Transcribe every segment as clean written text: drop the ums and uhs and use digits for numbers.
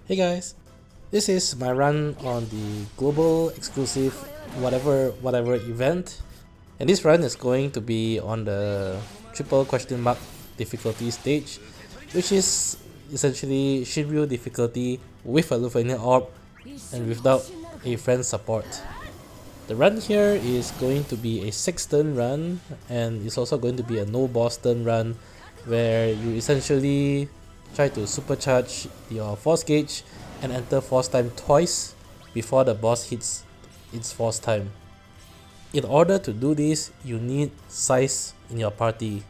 Hey guys, this is my run on the global exclusive whatever event, and this run is going to be on the triple question mark difficulty stage, which is essentially Shinryu difficulty with a Lunafreya orb and without a friend support. The run here is going to be a 6-turn run, and it's also going to be a no boss turn run where you essentially try to supercharge your force gauge and enter force time twice before the boss hits its force time. In order to do this, you need Sice in your party.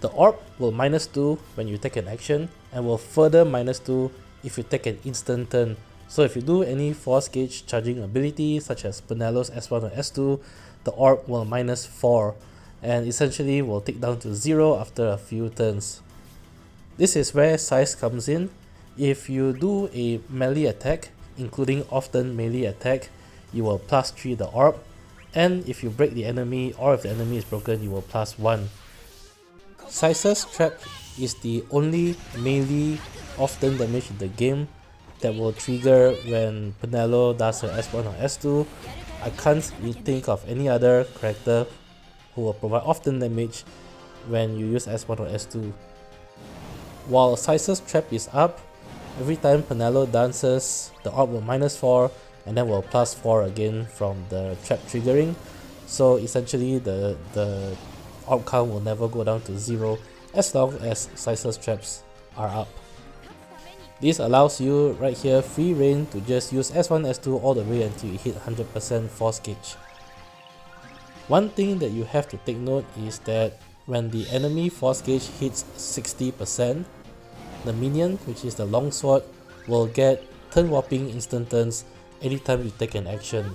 The orb will -2 when you take an action and will further -2 if you take an instant turn. So if you do any force gauge charging ability such as Penelo's S1 or S2, the orb will -4 and essentially will tick down to 0 after a few turns. This is where Sice comes in. If you do a melee attack, including often melee attack, you will +3 the orb, and if you break the enemy or if the enemy is broken, you will +1. Sice's trap is the only melee often damage in the game that will trigger when Penelo does her S1 or S2. I can't think of any other character who will provide often damage when you use S1 or S2. While Sice's trap is up, every time Penelo dances, the orb will -4 and then will +4 again from the trap triggering. So essentially the orb count will never go down to 0 as long as Sice's traps are up. This allows you right here free reign to just use S1, S2 all the way until you hit 100% force gauge. One thing that you have to take note is that when the enemy force gauge hits 60%, the minion, which is the longsword, will get turn warping instant turns anytime you take an action.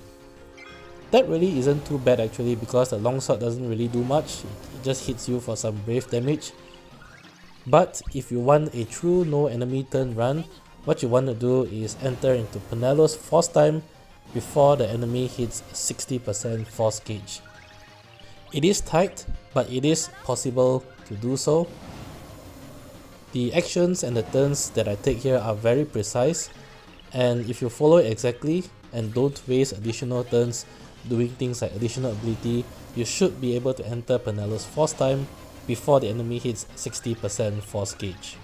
That really isn't too bad actually, because the longsword doesn't really do much, it just hits you for some brave damage. But if you want a true no enemy turn run, what you want to do is enter into Penelo's force time before the enemy hits 60% force gauge. It is tight, but it is possible to do so. The actions and the turns that I take here are very precise, and if you follow it exactly and don't waste additional turns doing things like additional ability, you should be able to enter Penelo's force time before the enemy hits 60% force gauge.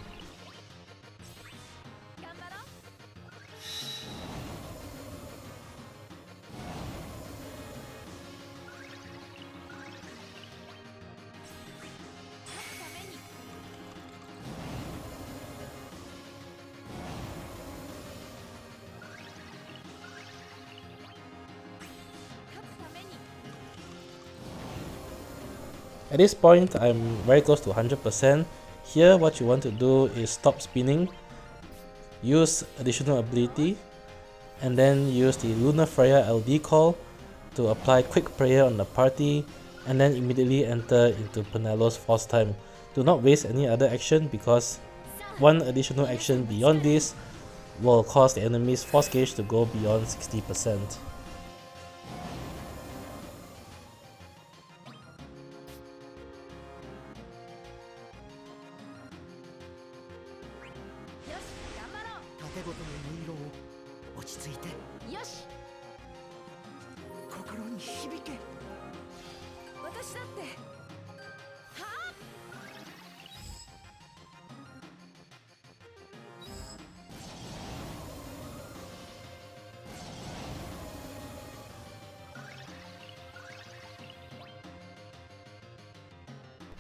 At this point, I'm very close to 100%. Here, what you want to do is stop spinning, use additional ability, and then use the Lunafreya LD call to apply quick prayer on the party, and then immediately enter into Penelo's force time. Do not waste any other action, because one additional action beyond this will cause the enemy's force gauge to go beyond 60%.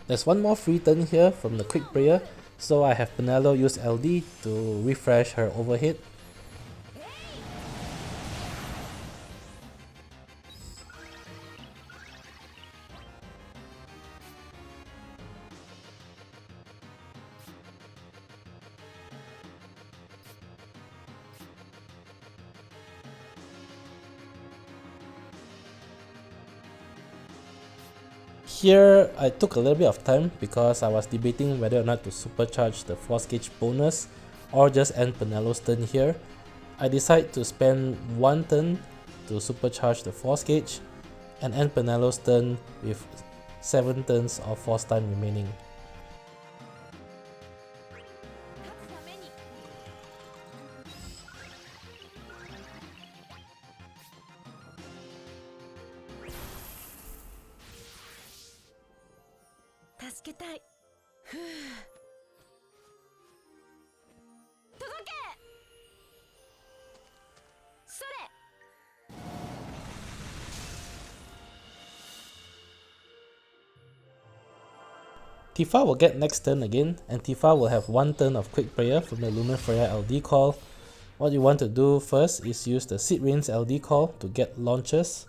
There's one more free turn here from the quick prayer, so I have Penelo use LD to refresh her overhead. Here, I took a little bit of time because I was debating whether or not to supercharge the force gauge bonus or just end Penelo's turn here. I decided to spend one turn to supercharge the force gauge and end Penelo's turn with 7 turns of force time remaining. Tifa will get next turn again, and Tifa will have one turn of quick prayer from the Lunafreya LD call. What you want to do first is use the Seed Rain's LD call to get launches.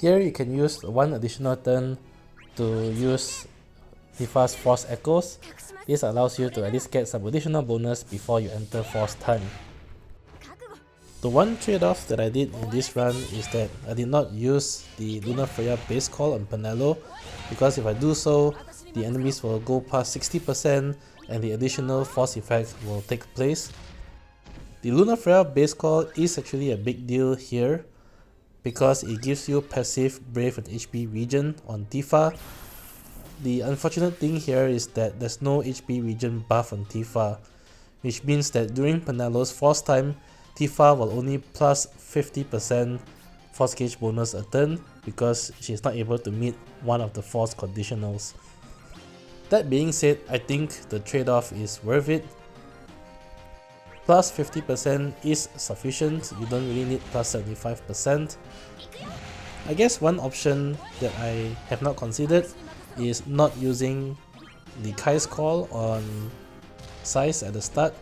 Here you can use one additional turn to use Tifa's Force Echoes. This allows you to at least get some additional bonus before you enter Force time. The one trade-off that I did in this run is that I did not use the Lunafreya base call on Penelo, because if I do so, the enemies will go past 60% and the additional force effect will take place. The Lunafreya base call is actually a big deal here, because it gives you passive Brave and HP regen on Tifa. The unfortunate thing here is that there's no HP regen buff on Tifa, which means that during Penelo's Force time, Tifa will only plus 50% Force Gauge bonus a turn because she's not able to meet one of the Force conditionals. That being said, I think the trade-off is worth it. Plus 50% is sufficient, you don't really need plus 75%. I guess one option that I have not considered is not using the Keiss call on Sice at the start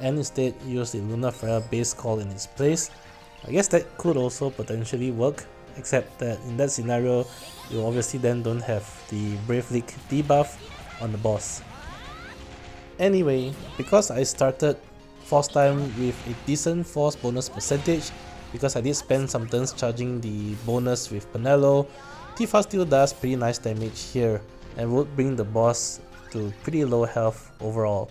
and instead use the Lunafreya base call in its place. I guess that could also potentially work, except that in that scenario you obviously then don't have the Brave League debuff on the boss. Anyway, because I started Force time with a decent Force bonus percentage, because I did spend some turns charging the bonus with Penelo, Tifa still does pretty nice damage here and would bring the boss to pretty low health overall.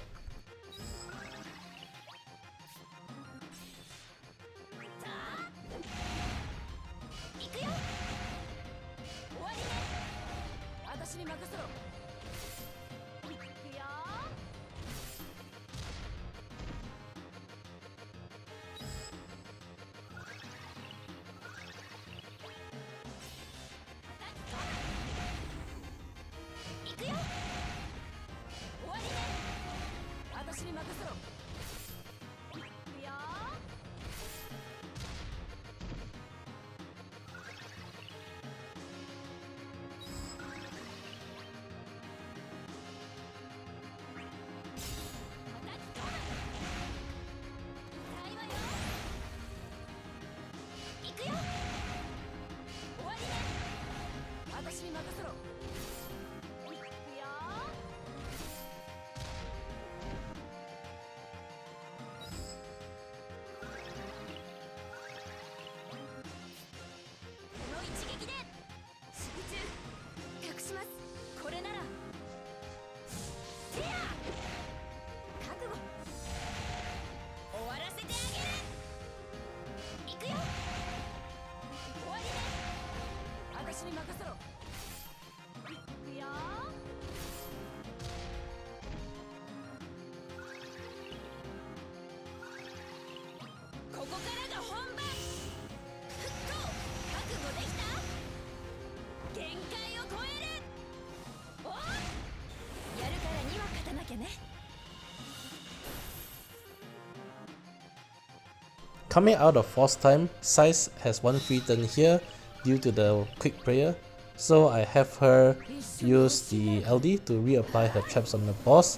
Coming out of Force time, Sice has one free turn here due to the quick prayer, so I have her use the LD to reapply her traps on the boss.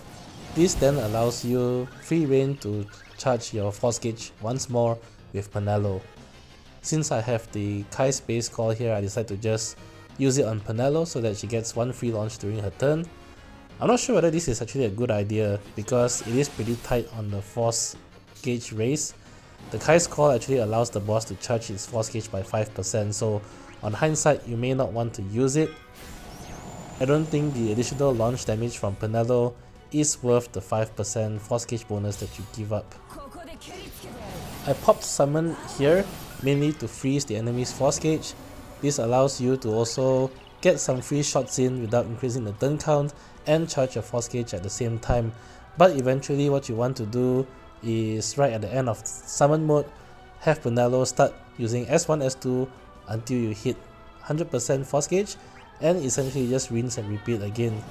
This then allows you free reign to charge your Force Gauge once more with Penelo. Since I have the Keiss base call here, I decided to just use it on Penelo so that she gets one free launch during her turn. I'm not sure whether this is actually a good idea because it is pretty tight on the Force Gauge raise. The Keiss call actually allows the boss to charge its Force Gauge by 5%, so on hindsight you may not want to use it. I don't think the additional launch damage from Penelo is worth the 5% Force Gauge bonus that you give up. I popped summon here mainly to freeze the enemy's force gauge. This allows you to also get some free shots in without increasing the turn count and charge your force gauge at the same time. But eventually what you want to do is right at the end of summon mode, have Penelo start using S1, S2 until you hit 100% force gauge, and essentially just rinse and repeat again.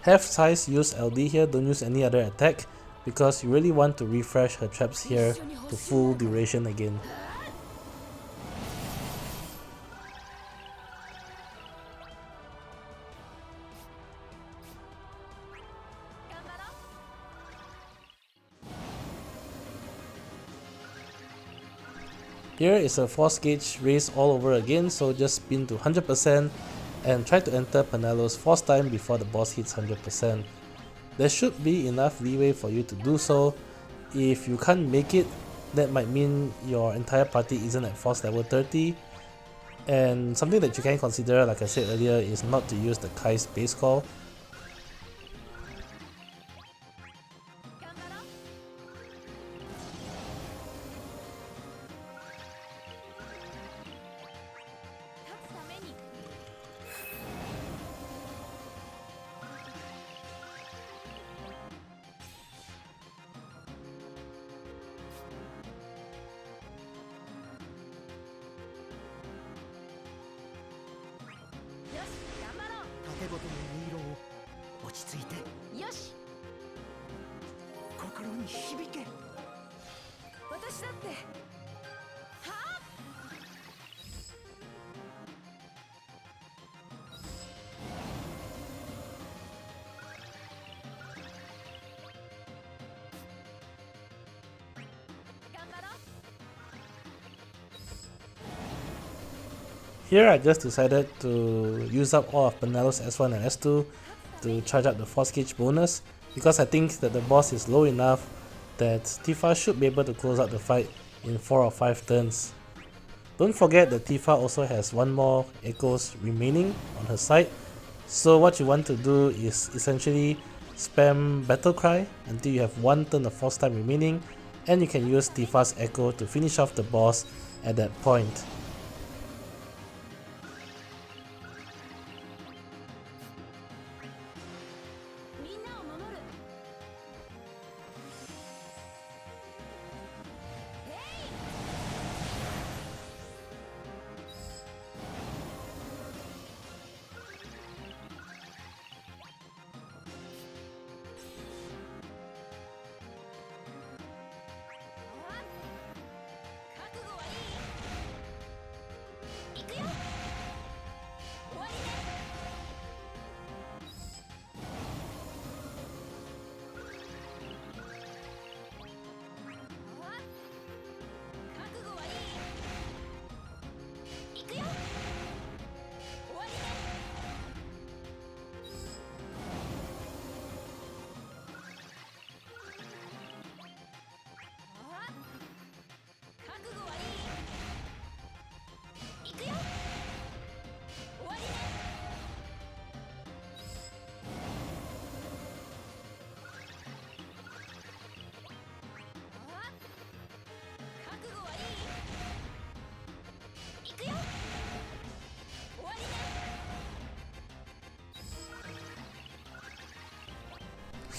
Have Sice use LD here, don't use any other attack, because you really want to refresh her traps here to full duration again. Here is a force gauge raise all over again, so just spin to 100% and try to enter Penelo's force time before the boss hits 100%. There should be enough leeway for you to do so. If you can't make it, that might mean your entire party isn't at force level 30. And something that you can consider, like I said earlier, is not to use the Keiss base call. Here I just decided to use up all of Penelo's S1 and S2 to charge up the force gauge bonus, because I think that the boss is low enough that Tifa should be able to close out the fight in 4 or 5 turns. Don't forget that Tifa also has one more echoes remaining on her side, so what you want to do is essentially spam battle cry until you have 1 turn of force time remaining, and you can use Tifa's echo to finish off the boss at that point.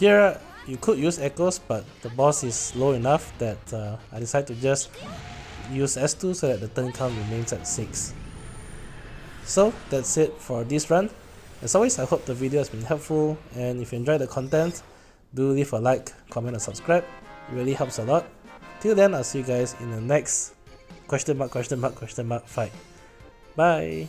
Here you could use echoes, but the boss is low enough that I decided to just use S2 so that the turn count remains at 6. So that's it for this run. As always, I hope the video has been helpful, and if you enjoyed the content, do leave a like, comment and subscribe. It really helps a lot. Till then, I'll see you guys in the next question mark fight. Bye!